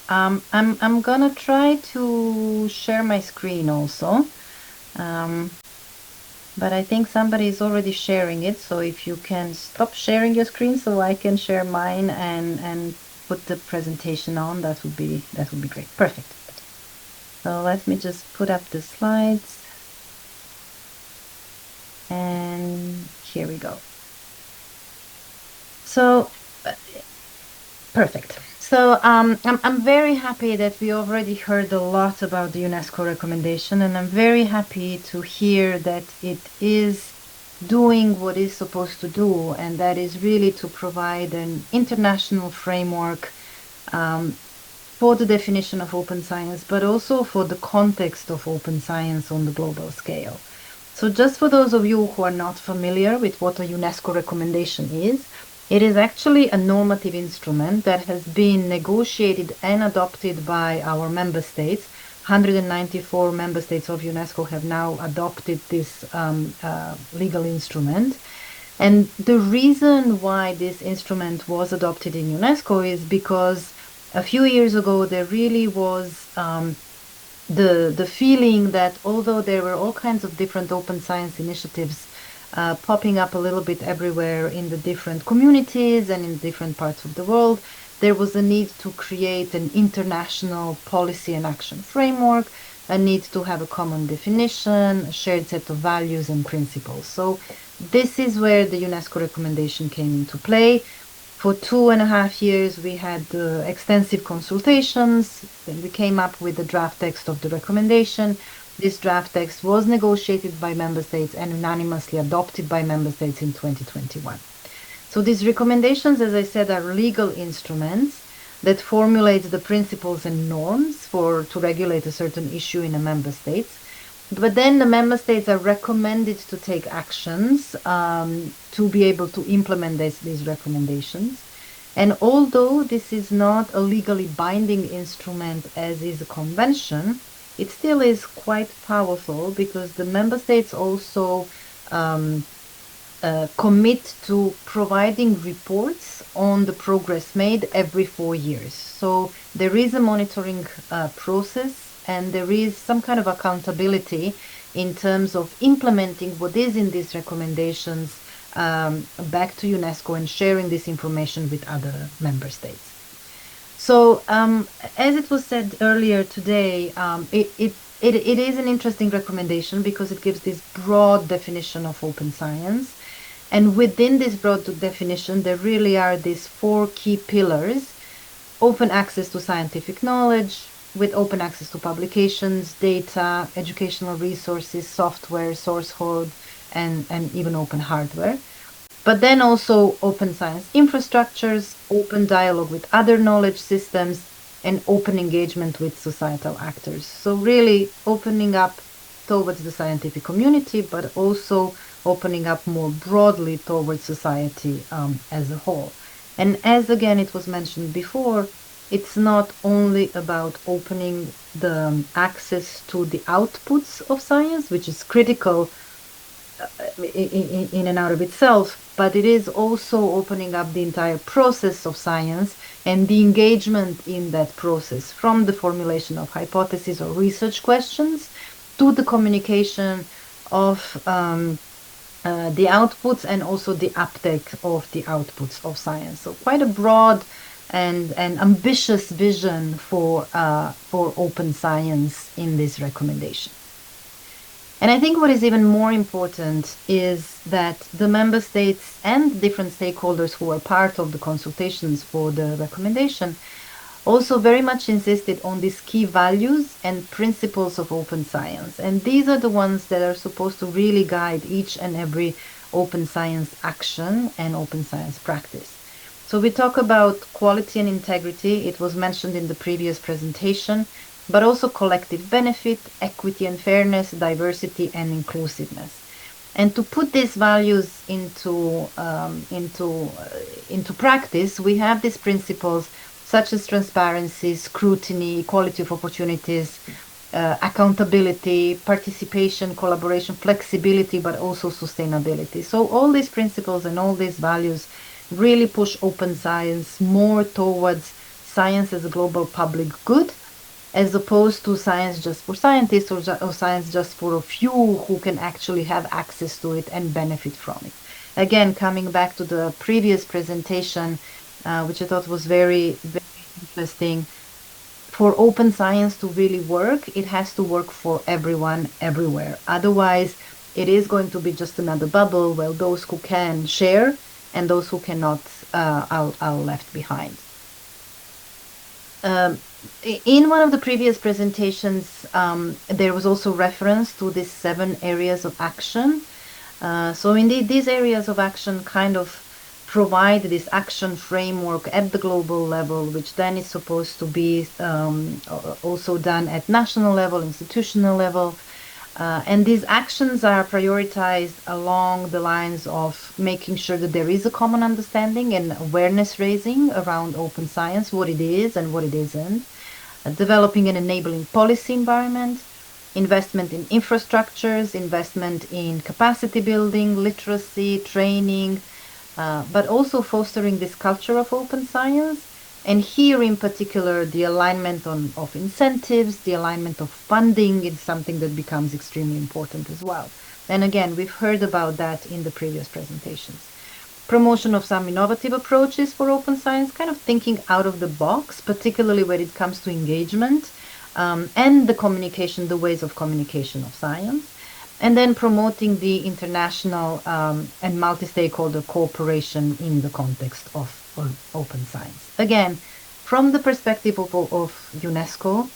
I'm gonna try to share my screen also. Um, but I think somebody is already sharing it. So if you can stop sharing your screen so I can share mine and put the presentation on, that would be great. Perfect. So let me just put up the slides. And here we go. So perfect. So I'm very happy that we already heard a lot about the UNESCO recommendation, and I'm very happy to hear that it is doing what it's supposed to do, and that is really to provide an international framework for the definition of open science, but also for the context of open science on the global scale. So just for those of you who are not familiar with what a UNESCO recommendation is, it is actually a normative instrument that has been negotiated and adopted by our member states. 194 member states of UNESCO have now adopted this legal instrument. And the reason why this instrument was adopted in UNESCO is because a few years ago there really was the feeling that although there were all kinds of different open science initiatives popping up a little bit everywhere in the different communities and in different parts of the world, there was a need to create an international policy and action framework, a need to have a common definition, a shared set of values and principles. So this is where the UNESCO recommendation came into play. For 2.5 years, we had extensive consultations. Then we came up with the draft text of the recommendation. This draft text was negotiated by member states and unanimously adopted by member states in 2021. So these recommendations, as I said, are legal instruments that formulate the principles and norms to regulate a certain issue in a member state. But then the member states are recommended to take actions to be able to implement these recommendations. And although this is not a legally binding instrument as is a convention, it still is quite powerful because the member states also commit to providing reports on the progress made every 4 years. So there is a monitoring process, and there is some kind of accountability in terms of implementing what is in these recommendations back to UNESCO and sharing this information with other member states. So as it was said earlier today, it is an interesting recommendation because it gives this broad definition of open science. And within this broad definition, there really are these 4 key pillars: open access to scientific knowledge, with open access to publications, data, educational resources, software, source code, and even open hardware. But then also open science infrastructures, open dialogue with other knowledge systems, and open engagement with societal actors. So really opening up towards the scientific community, but also opening up more broadly towards society as a whole. And as again it was mentioned before, it's not only about opening the access to the outputs of science, which is critical in and out of itself, but it is also opening up the entire process of science and the engagement in that process, from the formulation of hypotheses or research questions to the communication of the outputs and also the uptake of the outputs of science. So quite a broad and ambitious vision for open science in this recommendation. And I think what is even more important is that the member states and different stakeholders who are part of the consultations for the recommendation also very much insisted on these key values and principles of open science. And these are the ones that are supposed to really guide each and every open science action and open science practice. So we talk about quality and integrity. It was mentioned in the previous presentation, but also collective benefit, equity and fairness, diversity and inclusiveness. And to put these values into practice, we have these principles such as transparency, scrutiny, equality of opportunities, accountability, participation, collaboration, flexibility, but also sustainability. So all these principles and all these values really push open science more towards science as a global public good, as opposed to science just for scientists or science just for a few who can actually have access to it and benefit from it. Again, coming back to the previous presentation, which I thought was very, very interesting, for open science to really work, it has to work for everyone, everywhere. Otherwise, it is going to be just another bubble where those who can share and those who cannot are left behind. In one of the previous presentations, there was also reference to these 7 areas of action. So indeed, these areas of action kind of provide this action framework at the global level, which then is supposed to be also done at national level, institutional level. And these actions are prioritized along the lines of making sure that there is a common understanding and awareness raising around open science, what it is and what it isn't, developing an enabling policy environment, investment in infrastructures, investment in capacity building, literacy, training, but also fostering this culture of open science. And here in particular, the alignment of incentives, the alignment of funding is something that becomes extremely important as well. And again, we've heard about that in the previous presentations. Promotion of some innovative approaches for open science, kind of thinking out of the box, particularly when it comes to engagement and the communication, the ways of communication of science. And then promoting the international and multi-stakeholder cooperation in the context of open science. Again, from the perspective of UNESCO,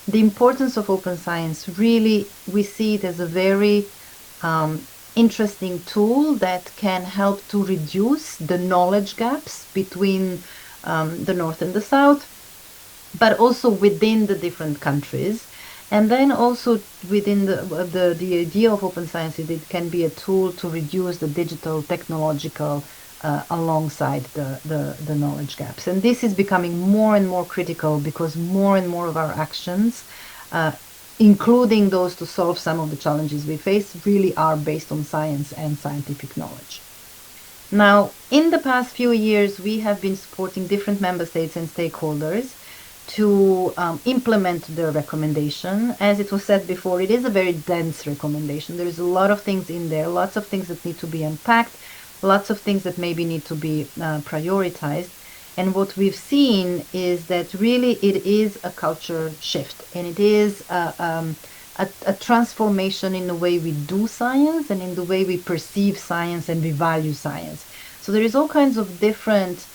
the importance of open science, really, we see it as a very interesting tool that can help to reduce the knowledge gaps between the North and the South, but also within the different countries. And then also within the idea of open science is it can be a tool to reduce the digital technological alongside the knowledge gaps. And this is becoming more and more critical because more and more of our actions, including those to solve some of the challenges we face, really are based on science and scientific knowledge. Now, in the past few years, we have been supporting different member states and stakeholders to implement the recommendation. As it was said before, it is a very dense recommendation. There is a lot of things in there, lots of things that need to be unpacked, lots of things that maybe need to be prioritized. And what we've seen is that really it is a culture shift, and it is a transformation in the way we do science and in the way we perceive science and we value science. So there is all kinds of different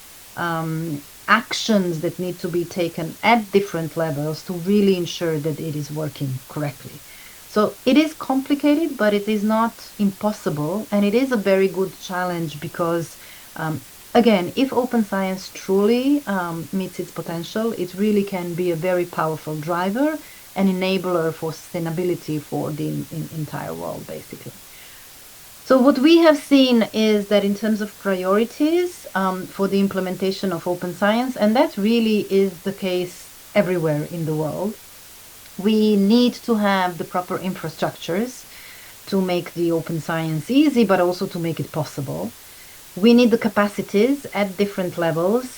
actions that need to be taken at different levels to really ensure that it is working correctly. So it is complicated, but it is not impossible, and it is a very good challenge because, again, if open science truly meets its potential, it really can be a very powerful driver and enabler for sustainability for the entire world, basically. So what we have seen is that in terms of priorities for the implementation of open science, and that really is the case everywhere in the world, we need to have the proper infrastructures to make the open science easy, but also to make it possible. We need the capacities at different levels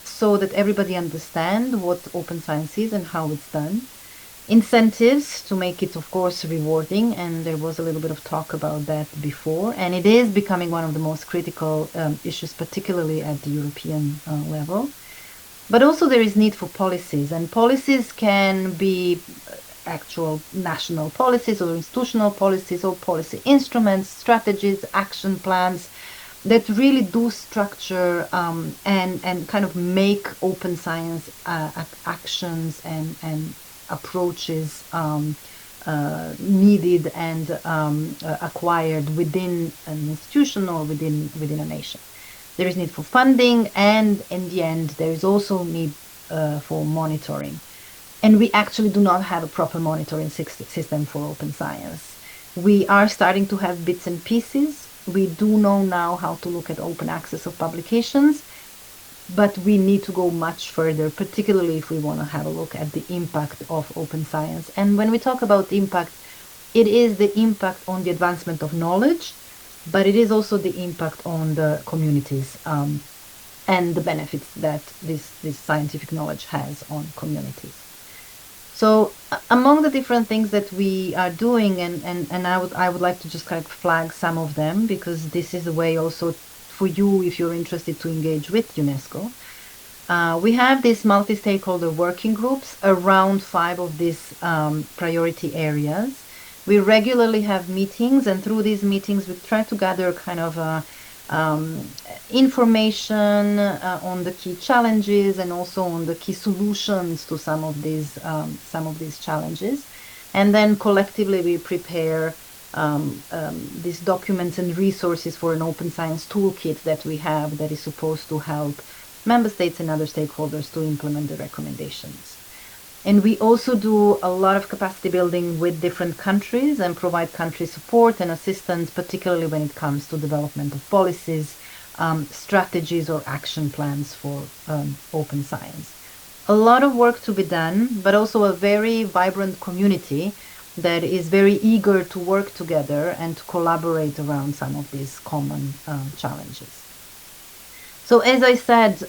so that everybody understands what open science is and how it's done. Incentives to make it, of course, rewarding, and there was a little bit of talk about that before, and it is becoming one of the most critical issues, particularly at the European level. But also there is need for policies, and policies can be actual national policies or institutional policies or policy instruments, strategies, action plans that really do structure and kind of make open science actions and approaches needed and acquired within an institution or within a nation. There is need for funding, and in the end, there is also need for monitoring. And we actually do not have a proper monitoring system for open science. We are starting to have bits and pieces. We do know now how to look at open access of publications, but we need to go much further, particularly if we want to have a look at the impact of open science. And when we talk about impact, it is the impact on the advancement of knowledge, but it is also the impact on the communities and the benefits that this scientific knowledge has on communities. So among the different things that we are doing, and I would like to just kind of flag some of them, because this is a way also for you, if you're interested, to engage with UNESCO. We have these multi-stakeholder working groups around 5 of these priority areas. We regularly have meetings, and through these meetings, we try to gather kind of information on the key challenges and also on the key solutions to some of these challenges. And then collectively, we prepare these documents and resources for an open science toolkit that we have that is supposed to help member states and other stakeholders to implement the recommendations. And we also do a lot of capacity building with different countries and provide country support and assistance, particularly when it comes to development of policies, strategies, or action plans for open science. A lot of work to be done, but also a very vibrant community that is very eager to work together and to collaborate around some of these common challenges. So as I said,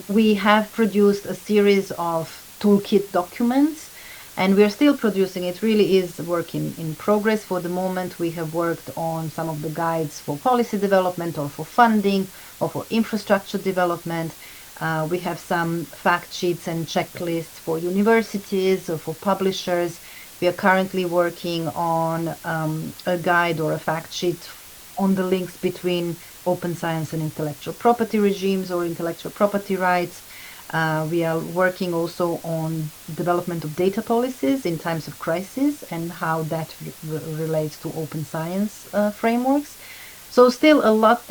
we have produced a series of toolkit documents, and we're still producing. It really is work in progress. For the moment, we have worked on some of the guides for policy development or for funding or for infrastructure development. We have some fact sheets and checklists for universities or for publishers. We are currently working on a guide or a fact sheet on the links between open science and intellectual property regimes or intellectual property rights. We are working also on development of data policies in times of crisis and how that relates to open science frameworks. So still a lot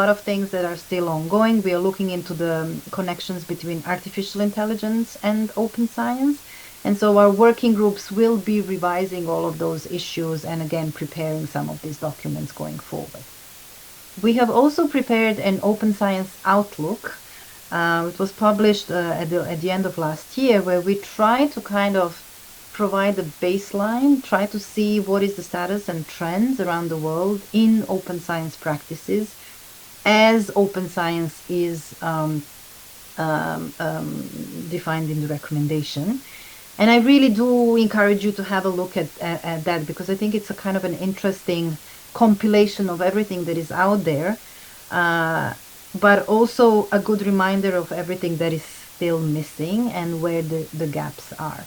of things that are still ongoing. We are looking into the connections between artificial intelligence and open science. And so our working groups will be revising all of those issues and again preparing some of these documents going forward. We have also prepared an open science outlook. It was published at the end of last year, where we try to kind of provide a baseline, try to see what is the status and trends around the world in open science practices as open science is defined in the recommendation. And I really do encourage you to have a look at that, because I think it's a kind of an interesting compilation of everything that is out there, but also a good reminder of everything that is still missing and where the gaps are.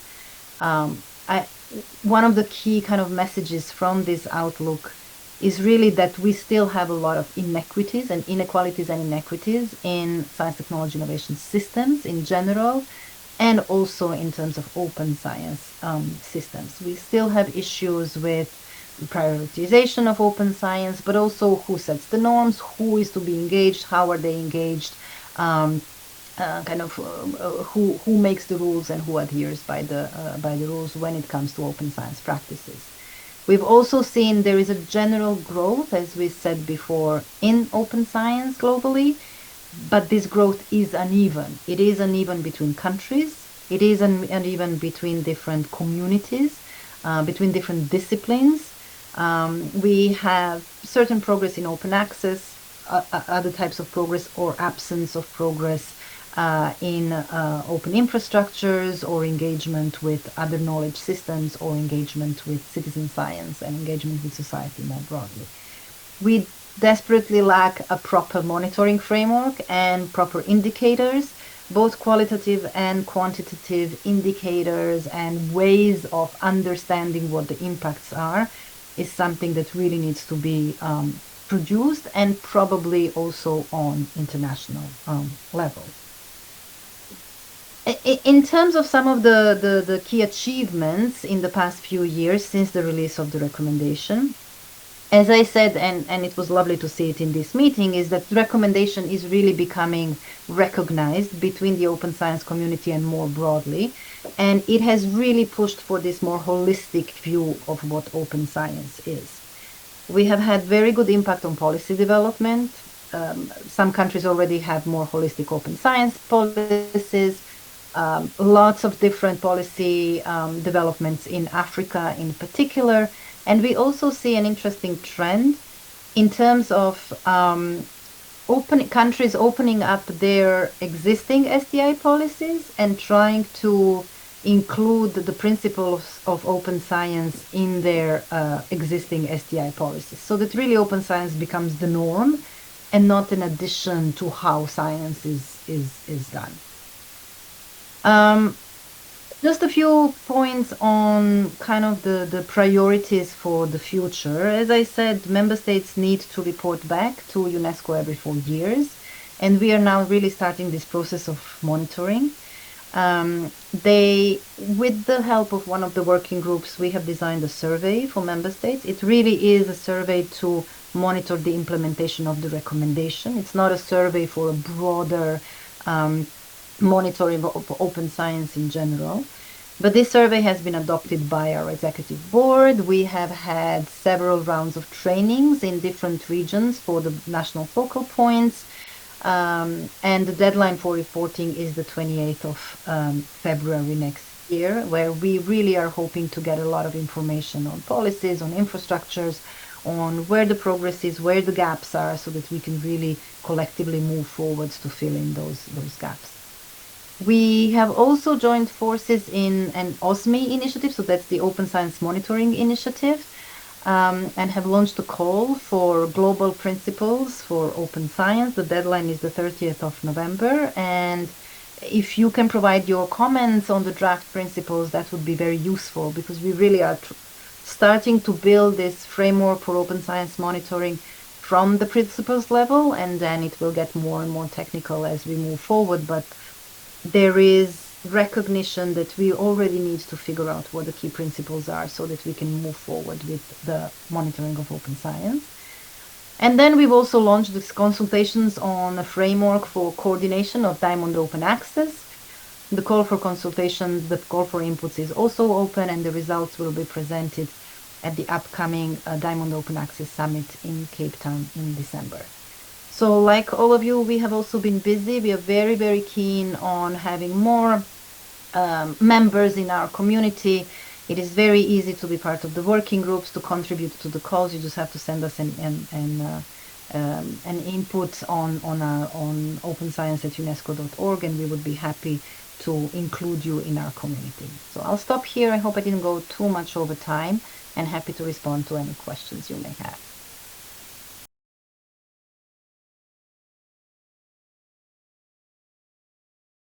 One of the key kind of messages from this outlook is really that we still have a lot of inequities and inequalities and inequities in science, technology, innovation systems in general, and also in terms of open science systems. We still have issues with prioritization of open science, but also who sets the norms, who is to be engaged, how are they engaged, who makes the rules and who adheres by the rules when it comes to open science practices. We've also seen there is a general growth, as we said before, in open science globally, but this growth is uneven. It is uneven between countries. It is uneven between different communities, between different disciplines. We have certain progress in open access, other types of progress or absence of progress in open infrastructures or engagement with other knowledge systems or engagement with citizen science and engagement with society more broadly. We desperately lack a proper monitoring framework and proper indicators, both qualitative and quantitative indicators and ways of understanding what the impacts are is something that really needs to be produced, and probably also on international level. In terms of some of the key achievements in the past few years since the release of the recommendation, as I said, and it was lovely to see it in this meeting, is that the recommendation is really becoming recognized between the open science community and more broadly. And it has really pushed for this more holistic view of what open science is. We have had very good impact on policy development. Some countries already have more holistic open science policies. Lots of different policy developments in Africa in particular. And we also see an interesting trend in terms of countries opening up their existing SDI policies and trying to include the principles of open science in their existing SDI policies, so that really open science becomes the norm and not an addition to how science is done. Just a few points on kind of the priorities for the future. As I said, member states need to report back to UNESCO every 4 years, and we are now really starting this process of monitoring. With the help of one of the working groups, we have designed a survey for member states. It really is a survey to monitor the implementation of the recommendation. It's not a survey for a broader monitoring of open science in general. But this survey has been adopted by our executive board. We have had several rounds of trainings in different regions for the national focal points. And the deadline for reporting is the 28th of February next year, where we really are hoping to get a lot of information on policies, on infrastructures, on where the progress is, where the gaps are, so that we can really collectively move forwards to fill in those gaps. We have also joined forces in an OSMI initiative, so that's the Open Science Monitoring Initiative, and have launched a call for global principles for open science. The deadline is the 30th of November, and if you can provide your comments on the draft principles, that would be very useful, because we really are starting to build this framework for open science monitoring from the principles level, and then it will get more and more technical as we move forward. But there is recognition that we already need to figure out what the key principles are so that we can move forward with the monitoring of open science. And then we've also launched these consultations on a framework for coordination of Diamond Open Access. The call for consultations, the call for inputs is also open, and the results will be presented at the upcoming Diamond Open Access Summit in Cape Town in December. So like all of you, we have also been busy. We are very, very keen on having more members in our community. It is very easy to be part of the working groups, to contribute to the calls. You just have to send us an input on openscience@unesco.org, and we would be happy to include you in our community. So I'll stop here. I hope I didn't go too much over time, and happy to respond to any questions you may have.